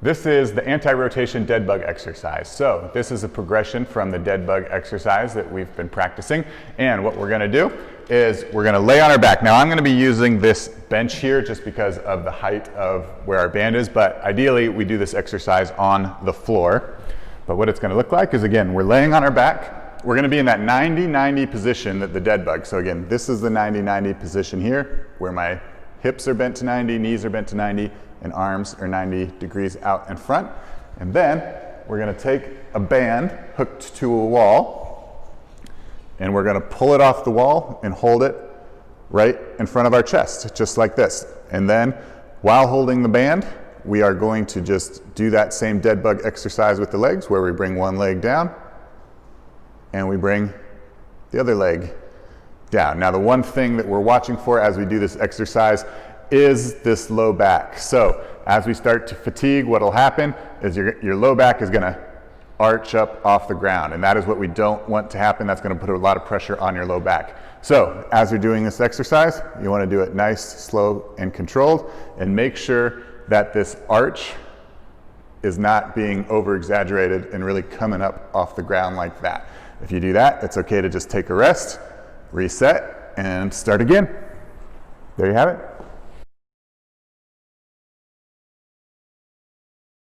This is the anti-rotation dead bug exercise. So this is a progression from the dead bug exercise that we've been practicing. And what we're gonna do is we're gonna lay on our back. Now I'm gonna be using this bench here just because of the height of where our band is, but ideally we do this exercise on the floor. But what it's gonna look like is, again, we're laying on our back. We're gonna be in that 90-90 position that the dead bug. So again, this is the 90-90 position here where my hips are bent to 90, knees are bent to 90, and arms are 90 degrees out in front. And then we're gonna take a band hooked to a wall and we're gonna pull it off the wall and hold it right in front of our chest, just like this. And then while holding the band, we are going to just do that same dead bug exercise with the legs, where we bring one leg down and we bring the other leg down. Now the one thing that we're watching for as we do this exercise is this low back. So as we start to fatigue, what will happen is your low back is gonna arch up off the ground, and that is what we don't want to happen. That's gonna put a lot of pressure on your low back. So as you're doing this exercise, you wanna do it nice, slow, and controlled, and make sure that this arch is not being over-exaggerated and really coming up off the ground like that. If you do that, it's okay to just take a rest, reset, and start again. There you have it.